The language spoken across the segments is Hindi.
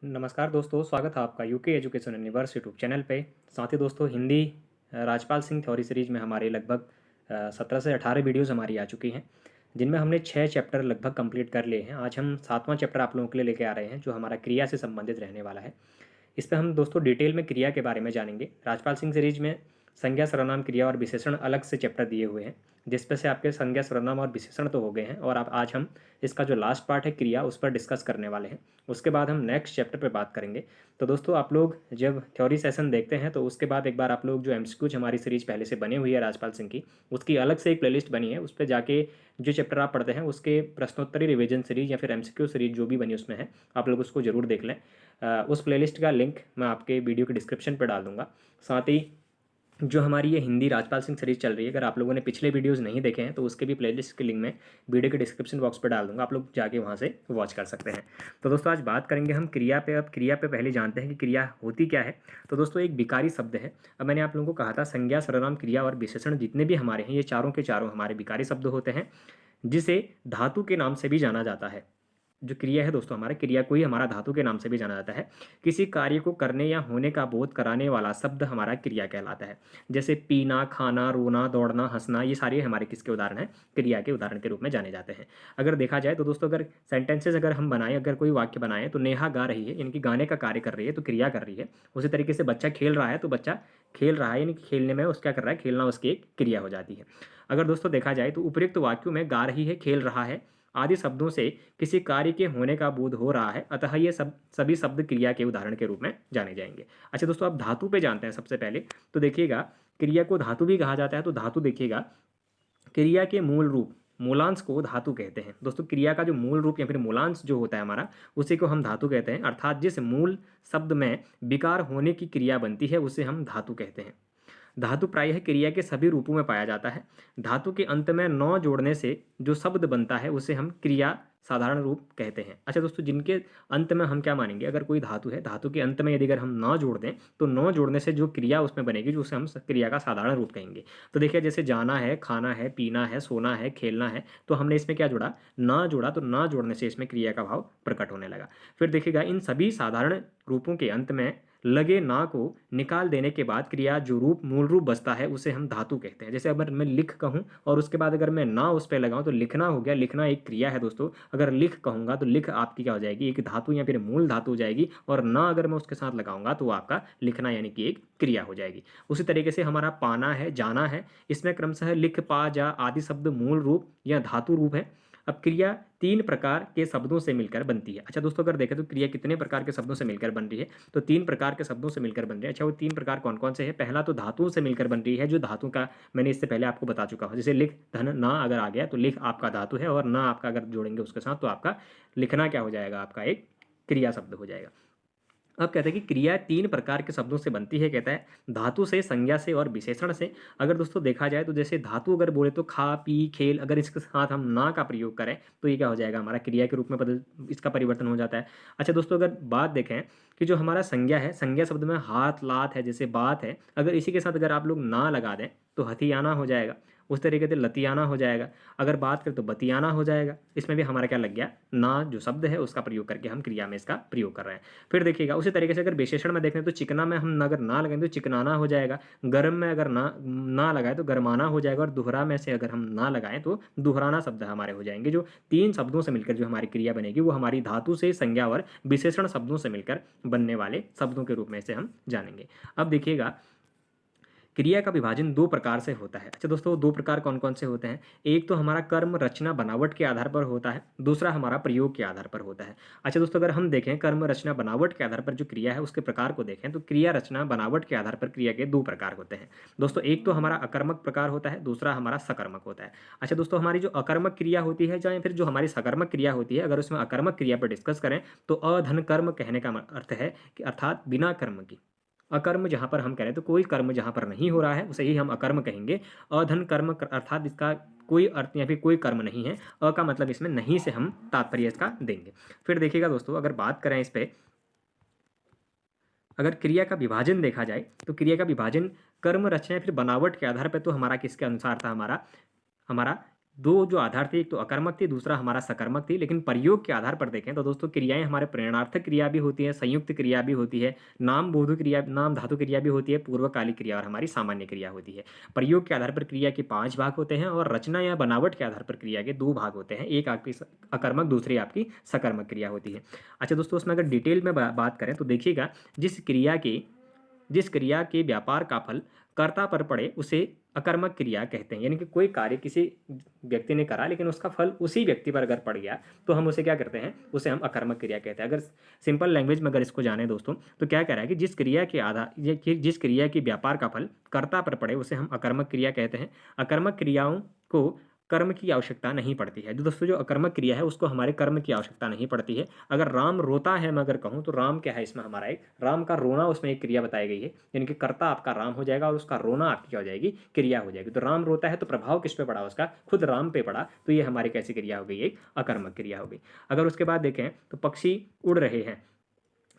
नमस्कार दोस्तों, स्वागत है आपका UK education universe YouTube channel पे। साथ ही दोस्तों हिंदी राजपाल सिंह थ्योरी सीरीज में हमारे लगभग 17 से 18 वीडियोस हमारी आ चुकी हैं, जिनमें हमने 6 चैप्टर लगभग कंप्लीट कर लिए हैं। आज हम 7वां चैप्टर आप लोगों के लिए लेके आ रहे हैं, जो हमारा क्रिया से संबंधित रहने वाला है। इस पर हम दोस्तों डिटेल में क्रिया के बारे में जानेंगे। राजपाल सिंह सीरीज में संज्ञा, सर्वनाम, क्रिया और विशेषण अलग से चैप्टर दिए हुए हैं, जिसपे से आपके संज्ञा, सर्वनाम और विशेषण तो हो गए हैं, और अब आज हम इसका जो लास्ट पार्ट है क्रिया, उस पर डिस्कस करने वाले हैं। उसके बाद हम नेक्स्ट चैप्टर पे बात करेंगे। तो दोस्तों आप लोग जब थ्योरी सेशन देखते हैं तो उसके बाद एक बार आप लोग जो एमसीक्यूज हमारी सीरीज पहले से बनी हुई है राजपाल सिंह की, उसकी अलग से एक प्लेलिस्ट बनी है, उस पर जाके जो चैप्टर आप पढ़ते हैं उसके प्रश्नोत्तरी रिवीजन सीरीज या फिर एमसीक्यू सीरीज जो भी बनी उसमें है, आप लोग उसको जरूर देख लें। उस प्लेलिस्ट का लिंक मैं आपके वीडियो के डिस्क्रिप्शन पर डाल दूंगा। साथ ही जो हमारी ये हिंदी राजपाल सिंह सीरीज चल रही है, अगर आप लोगों ने पिछले वीडियोस नहीं देखे हैं तो उसके भी प्लेलिस्ट के लिंक मैं वीडियो के डिस्क्रिप्शन बॉक्स पर डाल दूंगा, आप लोग जाके वहाँ से वॉच कर सकते हैं। तो दोस्तों आज बात करेंगे हम क्रिया पे। अब क्रिया पे पहले जानते हैं कि क्रिया होती क्या है। तो दोस्तों एक विकारी शब्द है। अब मैंने आप लोगों को कहा था संज्ञा, सर्वनाम, क्रिया और विशेषण जितने भी हमारे हैं, ये चारों के चारों हमारे विकारी शब्द होते हैं, जिसे धातु के नाम से भी जाना जाता है। जो क्रिया है दोस्तों, हमारा क्रिया को ही हमारा धातु के नाम से भी जाना जाता है। किसी कार्य को करने या होने का बोध कराने वाला शब्द हमारा क्रिया कहलाता है। जैसे पीना, खाना, रोना, दौड़ना, हंसना, ये सारे हमारे किसके उदाहरण हैं? क्रिया के उदाहरण के रूप में जाने जाते हैं। अगर देखा जाए तो दोस्तों, अगर सेंटेंसेस अगर हम बनाएं, अगर कोई वाक्य बनाएं तो नेहा गा रही है, यानी कि गाने का कार्य कर रही है, तो क्रिया कर रही है। उसी तरीके से बच्चा खेल रहा है तो बच्चा खेल रहा है, यानी कि खेलने में उसका कर रहा है, खेलना उसकी एक क्रिया हो जाती है। अगर दोस्तों देखा जाए तो उपयुक्त वाक्यों में गा रही है, खेल रहा है आदि शब्दों से किसी कार्य के होने का बोध हो रहा है, अतः ये सभी शब्द क्रिया के उदाहरण के रूप में जाने जाएंगे। अच्छा दोस्तों, अब धातु पे जानते हैं सबसे पहले। तो देखिएगा, क्रिया को धातु भी कहा जाता है। तो धातु देखिएगा, क्रिया के मूल रूप मूलांश को धातु कहते हैं। दोस्तों क्रिया का जो मूल रूप या फिर मूलांश जो होता है हमारा, उसी को हम धातु कहते हैं। अर्थात जिस मूल शब्द में विकार होने की क्रिया बनती है उसे हम धातु कहते हैं। धातु प्रायः क्रिया के सभी रूपों में पाया जाता है। धातु के अंत में न जोड़ने से जो शब्द बनता है उसे हम क्रिया साधारण रूप कहते हैं। अच्छा दोस्तों, जिनके अंत में हम क्या मानेंगे, अगर कोई धातु है, धातु के अंत में यदि अगर हम न जोड़ दें तो न जोड़ने से जो क्रिया उसमें बनेगी, जो उसे हम क्रिया का साधारण रूप कहेंगे। तो देखिए, जैसे जाना है, खाना है, पीना है, सोना है, खेलना है, तो हमने इसमें क्या जोड़ा? न जोड़ा, तो न जोड़ने से इसमें क्रिया का भाव प्रकट होने लगा। फिर देखिएगा, इन सभी साधारण रूपों के अंत में लगे ना को निकाल देने के बाद क्रिया जो रूप मूल रूप बचता है उसे हम धातु कहते हैं। जैसे अगर मैं लिख कहूँ और उसके बाद अगर मैं ना उस पर लगाऊं तो लिखना हो गया। लिखना एक क्रिया है दोस्तों। अगर लिख कहूँगा तो लिख आपकी क्या हो जाएगी? एक धातु या फिर मूल धातु हो जाएगी, और ना अगर मैं उसके साथ लगाऊंगा तो आपका लिखना यानी कि एक क्रिया हो जाएगी। उसी तरीके से हमारा पाना है, जाना है, इसमें क्रमशः लिख, पा, जा आदि शब्द मूल रूप या धातु रूप है। अब क्रिया 3 प्रकार के शब्दों से मिलकर बनती है। अच्छा दोस्तों, अगर देखें तो क्रिया कितने प्रकार के शब्दों से मिलकर बन रही है? तो 3 प्रकार के शब्दों से मिलकर बन रही है। अच्छा, वो 3 प्रकार कौन कौन से हैं? पहला तो धातुओं से मिलकर बन रही है, जो धातु का मैंने इससे पहले आपको बता चुका हूँ। जैसे लिख, धन, ना अगर आ गया तो लिख आपका धातु है, और ना आपका अगर जोड़ेंगे उसके साथ तो आपका लिखना क्या हो जाएगा? आपका एक क्रिया शब्द हो जाएगा। अब कहते हैं कि क्रिया 3 प्रकार के शब्दों से बनती है। कहता है धातु से, संज्ञा से और विशेषण से। अगर दोस्तों देखा जाए तो जैसे धातु अगर बोले तो खा, पी, खेल, अगर इसके साथ हम ना का प्रयोग करें तो ये क्या हो जाएगा? हमारा क्रिया के रूप में बदल, इसका परिवर्तन हो जाता है। अच्छा दोस्तों, अगर बात देखें कि जो हमारा संज्ञा है, संज्ञा शब्द में हाथ, लात है, जैसे बात है, अगर इसी के साथ अगर आप लोग ना लगा दें तो हथियाना हो जाएगा। उस तरीके से लतियाना हो जाएगा। अगर बात करें तो बतियाना हो जाएगा। इसमें भी हमारा क्या लग गया? ना जो शब्द है उसका प्रयोग करके हम क्रिया में इसका प्रयोग कर रहे हैं। फिर देखिएगा, उसी तरीके से अगर विशेषण में देखें तो चिकना में हम अगर ना लगाएं तो चिकनाना हो जाएगा। गर्म में अगर ना लगाए तो गरमाना हो जाएगा, और दोहरा में से अगर हम ना लगाएं तो दुहराना शब्द हमारे हो जाएंगे। जो 3 शब्दों से मिलकर जो हमारी क्रिया बनेगी वो हमारी धातु से, संज्ञा और विशेषण शब्दों से मिलकर बनने वाले शब्दों के रूप में से हम जानेंगे। अब देखिएगा, क्रिया का विभाजन 2 प्रकार से होता है। अच्छा दोस्तों, 2 प्रकार कौन कौन से होते हैं? एक तो हमारा कर्म, रचना, बनावट के आधार पर होता है, दूसरा हमारा प्रयोग के आधार पर होता है। अच्छा दोस्तों, अगर हम देखें कर्म, रचना, बनावट के आधार पर जो क्रिया है उसके प्रकार को देखें तो क्रिया, रचना, बनावट के आधार पर क्रिया के 2 प्रकार होते हैं दोस्तों। एक तो हमारा अकर्मक प्रकार होता है, दूसरा हमारा सकर्मक होता है। अच्छा दोस्तों, हमारी जो अकर्मक क्रिया होती है या फिर जो हमारी सकर्मक क्रिया होती है, अगर उसमें अकर्मक क्रिया पर डिस्कस करें तो अधन कर्म कहने का अर्थ है कि अर्थात बिना कर्म की। अकर्म जहाँ पर हम कह रहे हैं तो कोई कर्म जहाँ पर नहीं हो रहा है उसे ही हम अकर्म कहेंगे। अधन कर्म अर्थात इसका कोई अर्थ या फिर कोई कर्म नहीं है। अ का मतलब इसमें नहीं से हम तात्पर्य इसका देंगे। फिर देखिएगा दोस्तों, अगर बात करें इस पे, अगर क्रिया का विभाजन देखा जाए तो क्रिया का विभाजन कर्म, रचना या फिर बनावट के आधार पर तो हमारा किसके अनुसार था? हमारा हमारा दो जो आधार थे, एक तो अकर्मक थी, दूसरा हमारा सकर्मक थी। लेकिन प्रयोग के आधार पर देखें तो दोस्तों क्रियाएं हमारे प्रेरणार्थक क्रिया भी होती है, संयुक्त क्रिया भी होती है, नाम बोधु क्रिया, नाम धातु क्रिया भी होती है, पूर्वकालिक क्रिया और हमारी सामान्य क्रिया होती है। प्रयोग के आधार पर क्रिया के 5 भाग होते हैं और रचना या बनावट के आधार पर क्रिया के 2 भाग होते हैं, एक आपकी अकर्मक, दूसरी आपकी सकर्मक क्रिया होती है। अच्छा दोस्तों, उसमें अगर डिटेल में बात करें तो देखिएगा, जिस क्रिया के व्यापार का फल कर्ता पर पड़े उसे अकर्मक क्रिया कहते हैं। यानी कि कोई कार्य किसी व्यक्ति ने करा लेकिन उसका फल उसी व्यक्ति पर अगर पड़ गया तो हम उसे क्या करते हैं, उसे हम अकर्मक क्रिया कहते हैं। अगर सिंपल लैंग्वेज में अगर इसको जाने दोस्तों तो क्या कह रहा है कि जिस क्रिया के व्यापार का फल कर्ता पर पड़े उसे हम अकर्मक क्रिया कहते हैं। अकर्मक क्रियाओं को कर्म की आवश्यकता नहीं पड़ती है। जो दोस्तों जो अकर्मक क्रिया है उसको हमारे कर्म की आवश्यकता नहीं पड़ती है। अगर राम रोता है मैं अगर कहूँ तो राम क्या है, इसमें हमारा एक राम का रोना उसमें एक क्रिया बताई गई है, यानी कि कर्ता आपका राम हो जाएगा और उसका रोना आपकी क्या हो जाएगी, क्रिया हो जाएगी। तो राम रोता है तो प्रभाव किस पे पड़ा, उसका खुद राम पे पड़ा, तो ये हमारी कैसी क्रिया हो गई, एक अकर्मक क्रिया हो गई। अगर उसके बाद देखें तो पक्षी उड़ रहे हैं।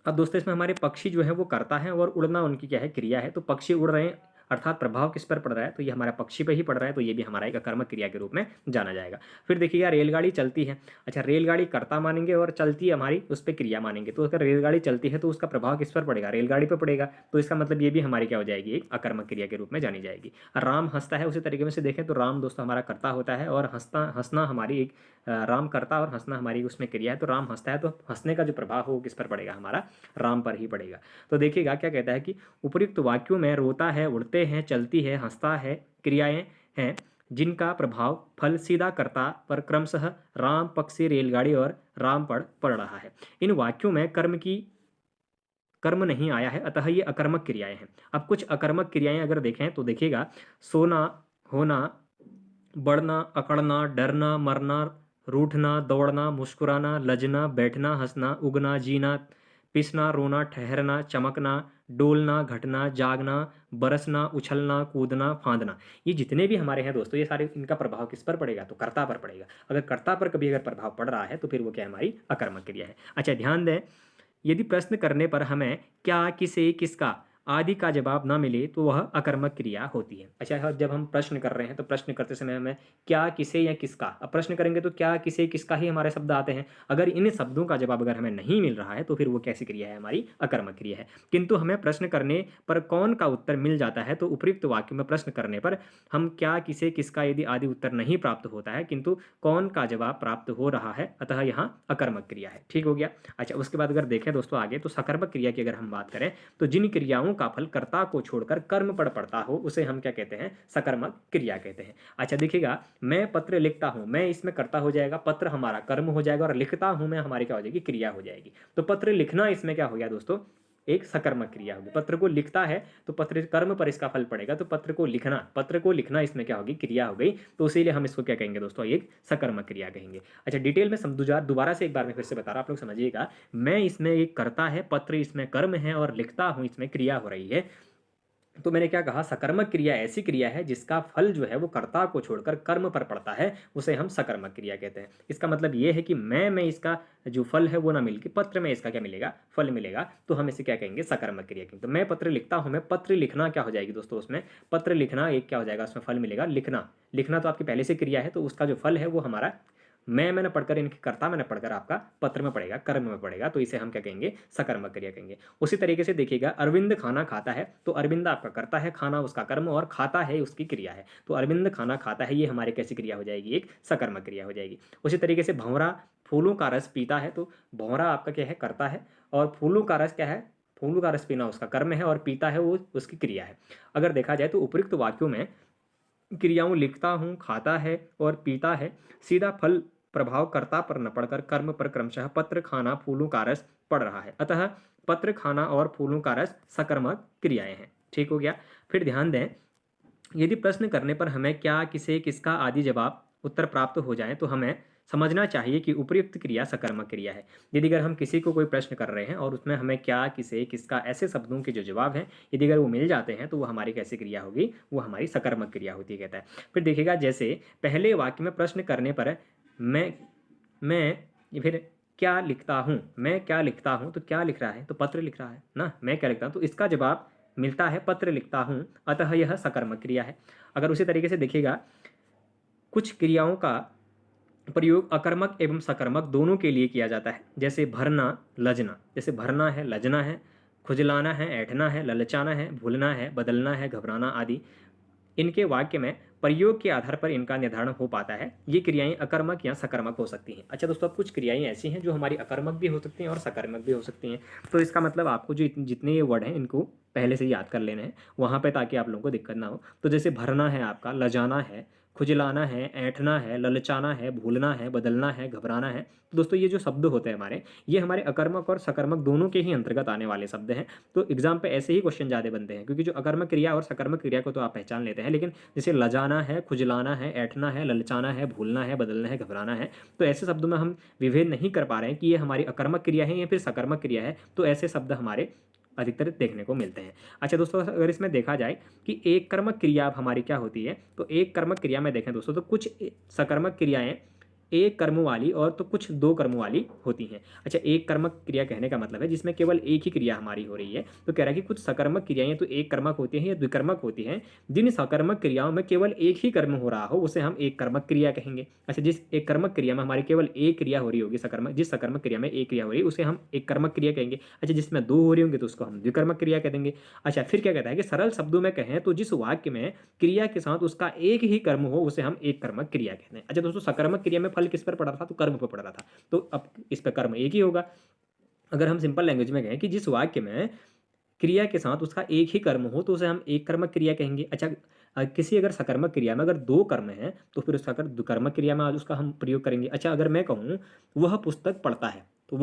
अब दोस्तों इसमें हमारे पक्षी जो है वो करता है और उड़ना उनकी क्या है, क्रिया है। तो पक्षी उड़ रहे हैं अर्थात प्रभाव किस पर पड़ रहा है, तो ये हमारा पक्षी पे ही पड़ रहा है, तो ये भी हमारा एक अकर्मक क्रिया के रूप में जाना जाएगा। फिर देखिएगा रेलगाड़ी चलती है। अच्छा, रेलगाड़ी कर्ता मानेंगे और चलती है हमारी उस पर क्रिया मानेंगे। तो अगर रेलगाड़ी चलती है तो उसका प्रभाव किस पर पड़ेगा, रेलगाड़ी पर पड़ेगा, तो इसका मतलब ये भी हमारी क्या हो जाएगी, एक अकर्मक क्रिया के रूप में जानी जाएगी। राम हंसता है, उसी तरीके से देखें तो राम दोस्तों हमारा कर्ता होता है और हंसना हमारी एक राम करता और हंसना हमारी उसमें क्रिया है। तो राम हंसता है तो हंसने का जो प्रभाव हो किस पर पड़ेगा, हमारा राम पर ही पड़ेगा। तो देखिएगा क्या कहता है कि उपयुक्त वाक्यों में रोता है, उड़ते हैं, चलती है, हंसता है क्रियाएं हैं जिनका प्रभाव फल सीधा कर्ता पर क्रमशः राम, पक्षी, रेलगाड़ी और राम पर पड़ रहा है। इन वाक्यों में कर्म नहीं आया है, अतः ये अकर्मक क्रियाएं हैं। अब कुछ अकर्मक क्रियाएं अगर देखें तो देखिएगा, सोना, होना, बढ़ना, अकड़ना, डरना, मरना, रूठना, दौड़ना, मुस्कुराना, लजना, बैठना, हंसना, उगना, जीना, पिसना, रोना, ठहरना, चमकना, डोलना, घटना, जागना, बरसना, उछलना, कूदना, फांदना, ये जितने भी हमारे हैं दोस्तों ये सारे इनका प्रभाव किस पर पड़ेगा, तो कर्ता पर पड़ेगा। अगर कर्ता पर कभी अगर प्रभाव पड़ रहा है तो फिर वो क्या हमारी अकर्मक क्रिया है। अच्छा ध्यान दें, यदि प्रश्न करने पर हमें क्या, किसे, किसका आदि का जवाब ना मिले तो वह अकर्मक क्रिया होती है। अच्छा, जब हम प्रश्न कर रहे हैं तो प्रश्न करते समय हमें क्या, किसे या किसका, अब प्रश्न करेंगे तो क्या, किसे, किसका ही हमारे शब्द आते हैं। अगर इन शब्दों का जवाब अगर हमें नहीं मिल रहा है तो फिर वो कैसी क्रिया है, हमारी अकर्मक क्रिया है। किंतु हमें प्रश्न करने पर कौन का उत्तर मिल जाता है तो उपयुक्त वाक्य में प्रश्न करने पर हम क्या, किसे, किसका यदि आदि उत्तर नहीं प्राप्त होता है किंतु कौन का जवाब प्राप्त हो रहा है, अतः यहाँ अकर्मक क्रिया है। ठीक हो गया। अच्छा, उसके बाद अगर देखें दोस्तों आगे तो सकर्मक क्रिया की अगर हम बात करें तो जिन क्रियाओं का फल कर्ता को छोड़कर कर्म पर पड़ता हो उसे हम क्या कहते हैं, सकर्मक क्रिया कहते हैं। अच्छा देखिएगा, मैं पत्र लिखता हूं, मैं इसमें कर्ता हो जाएगा, पत्र हमारा कर्म हो जाएगा और लिखता हूं मैं हमारी क्या हो जाएगी, क्रिया हो जाएगी। तो पत्र लिखना इसमें क्या हो गया दोस्तों, एक सकर्मक क्रिया होगी। पत्र को लिखता है तो पत्र कर्म पर इसका फल पड़ेगा, तो पत्र को लिखना इसमें क्या होगी, क्रिया हो गई। तो इसीलिए हम इसको क्या कहेंगे दोस्तों, एक सकर्मक क्रिया कहेंगे। अच्छा डिटेल में दोबारा से एक बार मैं फिर से बता रहा हूं, आप लोग समझिएगा। मैं इसमें एक कर्ता है, पत्र इसमें कर्म है और लिखता हूं इसमें क्रिया हो रही है। तो मैंने क्या कहा, सकर्मक क्रिया ऐसी क्रिया है जिसका फल जो है वो कर्ता को छोड़कर कर्म पर पड़ता है, उसे हम सकर्मक क्रिया कहते हैं। इसका मतलब ये है कि मैं इसका जो फल है वो ना मिलकर पत्र में इसका क्या मिलेगा, फल मिलेगा, तो हम इसे क्या कहेंगे, सकर्मक क्रिया कहेंगे। तो मैं पत्र लिखता हूं, मैं पत्र लिखना क्या हो जाएगी दोस्तों, उसमें पत्र लिखना एक क्या हो जाएगा, उसमें फल मिलेगा, लिखना तो आपकी पहले से क्रिया है, तो उसका जो फल है वो हमारा मैंने पढ़कर, इनकी कर्ता मैंने पढ़कर आपका पत्र में पड़ेगा, कर्म में पड़ेगा, तो इसे हम क्या कहेंगे, सकर्मक क्रिया कहेंगे। उसी तरीके से देखिएगा, अरविंद खाना खाता है, तो अरविंद आपका कर्ता है, खाना उसका कर्म और खाता है उसकी क्रिया है। तो अरविंद खाना खाता है, ये हमारी कैसी क्रिया हो जाएगी, एक सकर्मक क्रिया हो जाएगी। उसी तरीके से भंवरा फूलों का रस पीता है, तो भंवरा आपका क्या है, कर्ता है और फूलों का रस क्या है, फूलों का रस पीना उसका कर्म है और पीता है वो उसकी क्रिया है। अगर देखा जाए तो उपयुक्त वाक्यों में क्रियाओं लिखता हूँ, खाता है और पीता है सीधा फल प्रभाव कर्ता पर न पड़कर कर्म पर क्रमशः पत्र, खाना, फूलों का रस पड़ रहा है, अतः पत्र, खाना और फूलों का रस सकर्मक क्रियाएं हैं। ठीक हो गया। फिर ध्यान दें, यदि प्रश्न करने पर हमें क्या, किसे, किसका आदि जवाब उत्तर प्राप्त हो जाए तो हमें समझना चाहिए कि उपयुक्त क्रिया सकर्मक क्रिया है। यदि अगर हम किसी को कोई प्रश्न कर रहे हैं और उसमें हमें क्या, किसे, किसका ऐसे शब्दों के जो जवाब हैं यदि अगर वो मिल जाते हैं तो वो हमारी कैसी क्रिया होगी, वो हमारी सकर्मक क्रिया होती है, कहता है। फिर देखिएगा, जैसे पहले वाक्य में प्रश्न करने पर मैं फिर क्या लिखता हूँ, मैं क्या लिखता हूँ, तो क्या लिख रहा है, तो पत्र लिख रहा है ना, मैं क्या लिखता हूँ, तो इसका जवाब मिलता है पत्र लिखता हूँ, अतः यह सकर्मक क्रिया है। अगर उसी तरीके से देखिएगा, कुछ क्रियाओं का प्रयोग अकर्मक एवं सकर्मक दोनों के लिए किया जाता है, जैसे भरना, लजना। जैसे भरना है, लजना है, खुजलाना है, ऐंठना है, ललचाना है, भूलना है, बदलना है, घबराना आदि। इनके वाक्य में प्रयोग के आधार पर इनका निर्धारण हो पाता है। ये क्रियाएं अकर्मक या सकर्मक हो सकती हैं। अच्छा दोस्तों, अब कुछ क्रियाएं ऐसी हैं जो हमारी अकर्मक भी हो सकती हैं और सकर्मक भी हो सकती हैं। तो इसका मतलब आपको जो जितने ये वर्ड हैं इनको पहले से याद कर लेने हैं वहाँ पे, ताकि आप लोगों को दिक्कत ना हो। तो जैसे भरना है आपका, लजाना है, खुजलाना है, ऐंठना है, ललचाना है, भूलना है, बदलना है, घबराना है। तो दोस्तों ये जो शब्द होते हैं हमारे, ये हमारे अकर्मक और सकर्मक दोनों के ही अंतर्गत आने वाले शब्द हैं। तो एग्जाम पे ऐसे ही क्वेश्चन ज़्यादा बनते हैं, क्योंकि जो अकर्मक क्रिया और सकर्मक क्रिया को तो आप पहचान लेते हैं, लेकिन जैसे लजाना है, खुजलाना है, ऐंठना है, ललचाना है, भूलना है, बदलना है, घबराना है, तो ऐसे शब्दों में हम विभेद नहीं कर पा रहे हैं कि ये हमारी अकर्मक क्रिया है या फिर सकर्मक क्रिया है। तो ऐसे शब्द हमारे अधिकतर देखने को मिलते हैं। अच्छा दोस्तों, अगर इसमें देखा जाए कि एक कर्मक क्रिया अब हमारी क्या होती है, तो एक कर्मक क्रिया में देखें दोस्तों, तो कुछ सकर्मक क्रियाएं एक कर्म वाली और तो कुछ दो कर्म वाली होती हैं। अच्छा, एक कर्मक क्रिया कहने का मतलब है जिसमें केवल एक ही क्रिया हमारी हो रही है। तो कह रहा है कि कुछ सकर्मक क्रियाएं तो एक कर्मक होती हैं या द्विकर्मक होती हैं। जिन सकर्मक क्रियाओं में केवल एक ही कर्म हो रहा हो उसे हम एक कर्मक क्रिया कहेंगे। अच्छा, जिस एक कर्मक क्रिया में हमारी केवल एक क्रिया हो रही होगी, सकर्मक, जिस सकर्मक क्रिया में एक क्रिया हो रही है उसे हम एक कर्मक क्रिया कहेंगे। अच्छा, जिसमें दो हो रही होंगी तो उसको हम द्विकर्मक क्रिया कह देंगे। अच्छा, फिर क्या कहता है कि सरल शब्दों में कहें तो जिस वाक्य में क्रिया के साथ उसका एक ही कर्म हो उसे हम एक कर्मक क्रिया कहते हैं। अच्छा दोस्तों, सकर्मक क्रिया में फल किस पर पड़ रहा था, तो कर्म पर पड़ रहा था, तो अब इस पर कर्म एक ही होगा। अगर हम सिंपल लैंग्वेज में कहें कि जिस वाक्य में क्रिया के साथ उसका एक ही कर्म हो तो उसे हम एक कर्मक क्रिया कहेंगे। अच्छा, किसी अगर सकर्मक क्रिया में अगर दो कर्म हैं तो फिर उसका अगर द्विकर्मक क्रिया में आज उसका हम प्रयोग करेंगे। अच्छा, अगर मैं कहूँ वह पुस्तक पढ़ता है, तो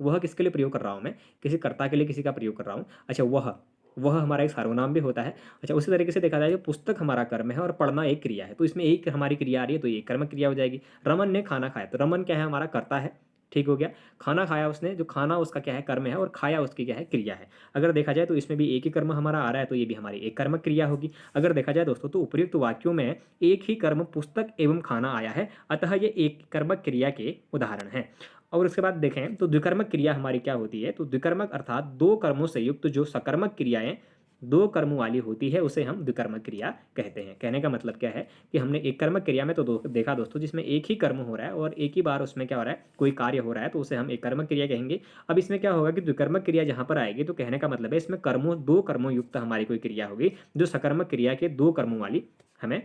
वह किसके लिए प्रयोग कर रहा हूँ मैं, किसी कर्ता के लिए किसी का प्रयोग कर रहा हूँ। अच्छा, वह हमारा एक सर्वनाम भी होता है। अच्छा, उसी तरीके से देखा जाए कि पुस्तक हमारा कर्म है और पढ़ना एक क्रिया है, तो इसमें एक हमारी क्रिया आ रही है तो ये कर्मक क्रिया हो जाएगी। रमन ने खाना खाया, तो रमन क्या है, हमारा कर्ता है, ठीक हो गया। खाना खाया उसने, जो खाना उसका क्या है, कर्म है, और खाया उसकी क्या है, क्रिया है। अगर देखा जाए तो इसमें भी एक ही कर्म हमारा आ रहा है, तो ये भी हमारी एक कर्मक क्रिया होगी। अगर देखा जाए दोस्तों तो उपयुक्त वाक्यों में एक ही कर्म पुस्तक एवं खाना आया है, अतः ये एक कर्मक क्रिया के उदाहरण हैं। और उसके बाद देखें तो द्विकर्मक क्रिया हमारी क्या होती है, तो द्विकर्मक अर्थात दो कर्मों से युक्त जो सकर्मक क्रियाएं दो कर्मों वाली होती है उसे हम द्विकर्मक क्रिया कहते हैं। कहने का मतलब क्या है कि हमने एक कर्मक क्रिया में तो देखा दोस्तों जिसमें एक ही कर्म हो रहा है और एक ही बार उसमें क्या हो रहा है, कोई कार्य हो रहा है, तो उसे हम एक कर्मक क्रिया कहेंगे। अब इसमें क्या होगा कि द्विकर्मक क्रिया जहां पर आएगी तो कहने का मतलब है इसमें दो कर्मों युक्त हमारी कोई क्रिया होगी जो सकर्मक क्रिया के दो कर्मों वाली हमें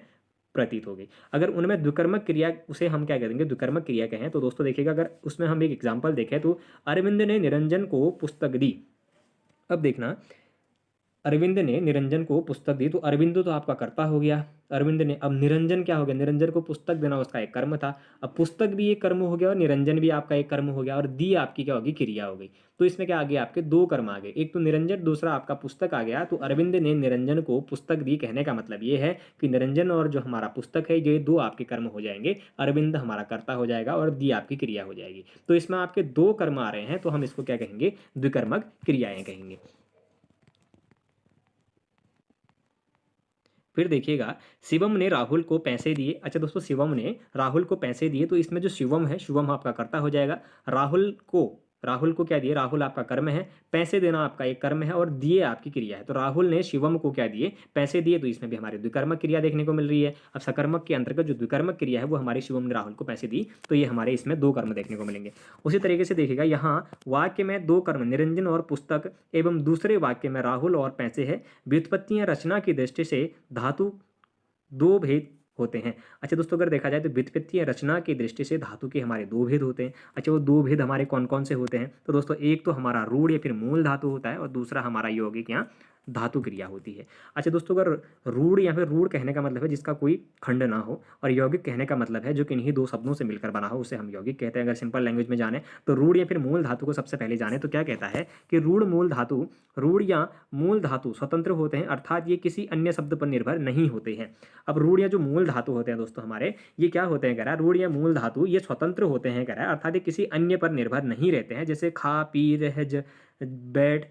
प्रतीत होगी। अगर उनमें द्विकर्मक क्रिया उसे हम क्या कहेंगे, द्विकर्मक क्रिया कहें, तो दोस्तों देखिएगा अगर उसमें हम एक एग्जाम्पल देखें तो अरविंद ने निरंजन को पुस्तक दी। अब देखना, अरविंद ने निरंजन को पुस्तक दी, तो अरविंद तो आपका कर्ता हो गया, अरविंद ने। अब निरंजन क्या हो गया, निरंजन को पुस्तक देना उसका एक कर्म था। अब पुस्तक भी एक कर्म हो गया और निरंजन भी आपका एक कर्म हो गया और दी आपकी क्या होगी, क्रिया हो गई। तो इसमें क्या आ गया, आपके दो कर्म आ गए, एक तो निरंजन, दूसरा आपका पुस्तक आ गया। तो अरविंद ने निरंजन को पुस्तक दी कहने का मतलब ये है कि निरंजन और जो हमारा पुस्तक है ये दो आपके कर्म हो जाएंगे। अरविंद हमारा कर्ता हो जाएगा और दी आपकी क्रिया हो जाएगी। तो इसमें आपके दो कर्म आ रहे हैं, तो हम इसको क्या कहेंगे, द्विकर्मक क्रियाएं कहेंगे। फिर देखिएगा, शिवम ने राहुल को पैसे दिए। अच्छा दोस्तों, शिवम ने राहुल को पैसे दिए, तो इसमें जो शिवम है, शिवम आपका कर्ता हो जाएगा। राहुल को क्या दिए, राहुल आपका कर्म है, पैसे देना आपका एक कर्म है और दिए आपकी क्रिया है। तो राहुल ने शिवम को क्या दिए, पैसे दिए, तो इसमें भी हमारी द्विकर्मक क्रिया देखने को मिल रही है। अब सकर्मक के अंतर्गत जो द्विकर्मक क्रिया है वो हमारी शिवम ने राहुल को पैसे दी, तो ये हमारे इसमें दो कर्म देखने को मिलेंगे। उसी तरीके से देखिएगा, यहाँ वाक्य में दो कर्म निरंजन और पुस्तक एवं दूसरे वाक्य में राहुल और पैसे है। व्युत्पत्तियां रचना की दृष्टि से धातु दो भेद होते हैं। अच्छा दोस्तों, अगर देखा जाए तो व्युत्पत्ति रचना की दृष्टि से धातु के हमारे दो भेद होते हैं। अच्छा, वो दो भेद हमारे कौन कौन से होते हैं, तो दोस्तों एक तो हमारा रूढ़ या फिर मूल धातु होता है और दूसरा हमारा यौगिक या धातु क्रिया होती है। अच्छा दोस्तों, अगर रूढ़ या फिर रूढ़ कहने का मतलब है जिसका कोई खंड ना हो, और यौगिक कहने का मतलब है जो किन्हीं दो शब्दों से मिलकर बना हो, उसे हम यौगिक कहते हैं। अगर सिंपल लैंग्वेज में जाने तो रूढ़ या फिर मूल धातु को सबसे पहले जाने तो क्या कहता है कि रूढ़ या मूल धातु स्वतंत्र होते हैं, अर्थात ये किसी अन्य शब्द पर निर्भर नहीं होते हैं। अब रूढ़ या जो मूल धातु होते हैं दोस्तों हमारे, ये क्या होते हैं, कह रहा है रूढ़ या मूल धातु ये स्वतंत्र होते हैं, कह रहा है, अर्थात ये किसी अन्य पर निर्भर नहीं रहते हैं। जैसे खा, पी, रह, बैठ,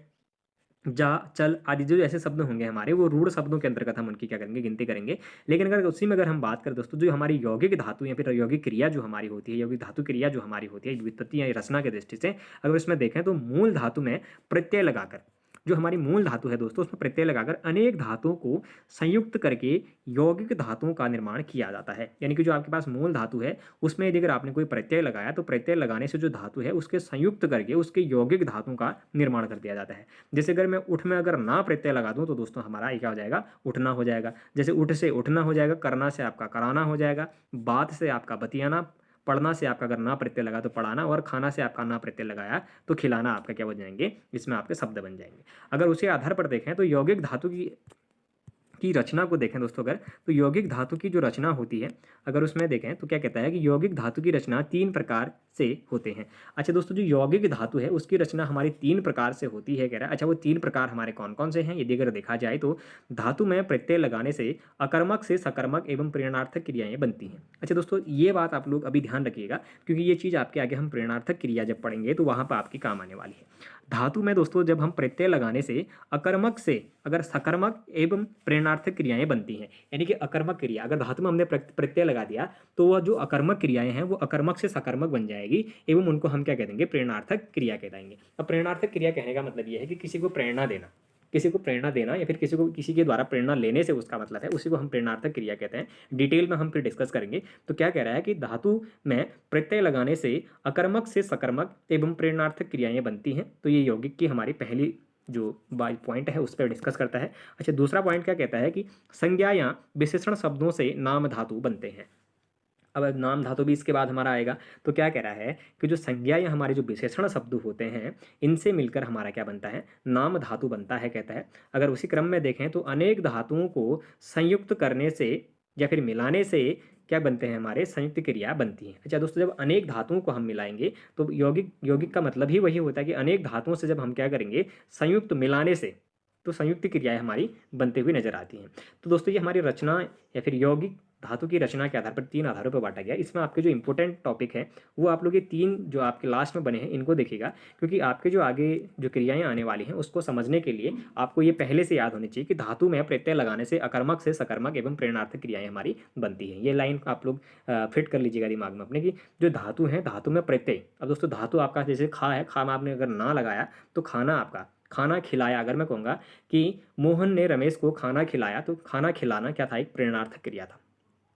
जा, चल आदि जो ऐसे शब्द होंगे हमारे, वो रूढ़ शब्दों के अंतर्गत हम उनकी क्या करेंगे, गिनती करेंगे। लेकिन अगर उसी में अगर हम बात करें दोस्तों, जो हमारी यौगिक धातु या फिर यौगिक क्रिया जो हमारी होती है, यौगिक धातु क्रिया जो हमारी होती है व्युत्पत्ति या रचना की दृष्टि से, अगर उसमें देखें तो मूल धातु में प्रत्यय लगाकर जो हमारी मूल धातु है दोस्तों उसमें प्रत्यय लगाकर अनेक धातुओं को संयुक्त करके यौगिक धातुओं का निर्माण किया जाता है। यानी कि जो आपके पास मूल धातु है उसमें यदि अगर आपने कोई प्रत्यय लगाया तो प्रत्यय लगाने से जो धातु है उसके संयुक्त करके उसके यौगिक धातुओं का निर्माण कर दिया जाता है। जैसे अगर मैं उठ में अगर ना प्रत्यय लगा दूं तो दोस्तों हमारा ये क्या हो जाएगा, उठना हो जाएगा। जैसे उठ से उठना हो जाएगा, करना से आपका कराना हो जाएगा, बात से आपका बतियाना, पढ़ना से आपका अगर ना प्रत्यय लगा तो पढ़ाना, और खाना से आपका ना प्रत्यय लगाया तो खिलाना आपका क्या हो जाएंगे, इसमें आपके शब्द बन जाएंगे। अगर उसी आधार पर देखें तो यौगिक धातु की रचना को देखें दोस्तों अगर, तो यौगिक धातु की जो रचना होती है अगर उसमें देखें तो क्या कहता है कि यौगिक धातु की रचना 3 प्रकार से होते हैं। अच्छा दोस्तों, जो यौगिक धातु है उसकी रचना हमारी 3 प्रकार से होती है कह रहा है। अच्छा, वो 3 प्रकार हमारे कौन कौन से हैं यदि अगर देखा जाए तो धातु में प्रत्यय लगाने से अकर्मक से सकर्मक एवं प्रेरणार्थक क्रियाएं बनती हैं। अच्छा दोस्तों, ये बात आप लोग अभी ध्यान रखिएगा क्योंकि ये चीज़ आपके आगे हम प्रेरणार्थक क्रिया जब पढ़ेंगे तो वहाँ पर आपकी काम आने वाली है। धातु में दोस्तों जब हम प्रत्यय लगाने से अकर्मक से अगर सकर्मक एवं प्रेरणार्थक क्रियाएं बनती हैं, यानी कि अकर्मक क्रिया अगर धातु में हमने प्रत्यय लगा दिया तो वह जो अकर्मक क्रियाएं हैं वो अकर्मक से सकर्मक बन जाएगी एवं उनको हम क्या कह देंगे, प्रेरणार्थक क्रिया कह देंगे। अब प्रेरणार्थक क्रिया कहने का मतलब यह है कि किसी को प्रेरणा देना, किसी को प्रेरणा देना या फिर किसी के द्वारा प्रेरणा लेने से उसका मतलब है, उसी को हम प्रेरणार्थक क्रिया कहते हैं। डिटेल में हम फिर डिस्कस करेंगे। तो क्या कह रहा है कि धातु में प्रत्यय लगाने से अकर्मक से सकर्मक एवं प्रेरणार्थक क्रियाएं बनती हैं। तो ये यौगिक की हमारी पहली जो पॉइंट है उस पर डिस्कस करता है। अच्छा, दूसरा पॉइंट क्या कहता है कि संज्ञा या विशेषण शब्दों से नाम धातु बनते हैं। अब नाम धातु भी इसके बाद हमारा आएगा। तो क्या कह रहा है कि जो संज्ञा या हमारे जो विशेषण शब्द होते हैं इनसे मिलकर हमारा क्या बनता है, नाम धातु बनता है कहता है। अगर उसी क्रम में देखें तो अनेक धातुओं को संयुक्त करने से या फिर मिलाने से क्या बनते हैं, हमारे संयुक्त क्रिया बनती है। अच्छा दोस्तों, जब अनेक धातुओं को हम मिलाएंगे तो यौगिक का मतलब ही वही होता है कि अनेक धातुओं से जब हम क्या करेंगे, संयुक्त मिलाने से तो संयुक्त क्रियाएं हमारी बनते हुए नजर आती हैं। तो दोस्तों ये हमारी रचना या फिर यौगिक धातु की रचना के आधार पर 3 आधारों पर बांटा गया। इसमें आपके जो इंपॉर्टेंट टॉपिक है वो आप लोग ये 3 जो आपके लास्ट में बने हैं इनको देखिएगा, क्योंकि आपके जो आगे जो क्रियाएं आने वाली हैं उसको समझने के लिए आपको ये पहले से याद होनी चाहिए कि धातु में प्रत्यय लगाने से अकर्मक से सकर्मक एवं प्रेरणार्थक क्रियाएं हमारी बनती हैं। ये लाइन आप लोग फिट कर लीजिएगा दिमाग में अपने की जो धातु है, धातु में प्रत्यय। अब दोस्तों धातु आपका जैसे खा है, खा में आपने अगर ना लगाया तो खाना आपका खाना खिलाया। अगर मैं कहूँगा कि मोहन ने रमेश को खाना खिलाया तो खाना खिलाना क्या था, एक प्रेरणार्थक क्रिया था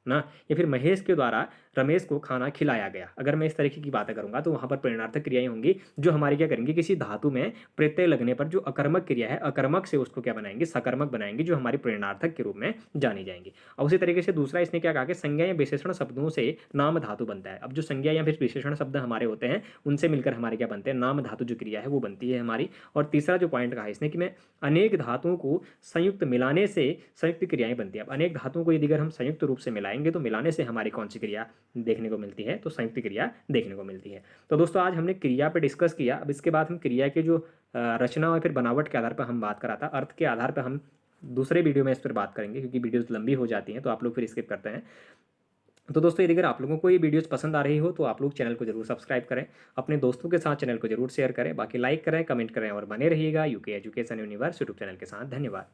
ना। या फिर महेश के द्वारा रमेश को खाना खिलाया गया, अगर मैं इस तरीके की बातें करूंगा तो वहां पर प्रेरणार्थक क्रियाएं होंगी जो हमारी क्या करेंगे, किसी धातु में प्रत्यय लगने पर जो अकर्मक क्रिया है अकर्मक से उसको क्या बनाएंगे, सकर्मक बनाएंगे, जो हमारी प्रेरणार्थक के रूप में जानी जाएंगी। और उसी तरीके से दूसरा इसने क्या कहा कि संज्ञा या विशेषण शब्दों से नाम धातु बनता है। अब जो संज्ञा या फिर विशेषण शब्द हमारे होते हैं उनसे मिलकर हमारे क्या बनते हैं, नाम धातु जो क्रिया है वो बनती है हमारी। और तीसरा जो पॉइंट कहा इसने कि मैं अनेक धातुओं को संयुक्त मिलाने से संयुक्त क्रियाएं बनती है। अब अनेक धातुओं को यदि अगर हम संयुक्त रूप से मिलाएंगे तो मिलाने से हमारी कौन सी क्रिया देखने को मिलती है, तो संयुक्त क्रिया देखने को मिलती है। तो दोस्तों आज हमने क्रिया पे डिस्कस किया। अब इसके बाद हम क्रिया के जो रचना और फिर बनावट के आधार पर हम बात करा था, अर्थ के आधार पर हम दूसरे वीडियो में इस पर बात करेंगे क्योंकि वीडियोस लंबी हो जाती हैं तो आप लोग फिर स्किप करते हैं। तो दोस्तों यदि अगर आप लोगों को ये वीडियोस पसंद आ रही हो तो आप लोग चैनल को जरूर सब्सक्राइब करें, अपने दोस्तों के साथ चैनल को जरूर शेयर करें, बाकी लाइक करें, कमेंट करें और बने रहिएगा UK education universe YouTube channel के साथ। धन्यवाद।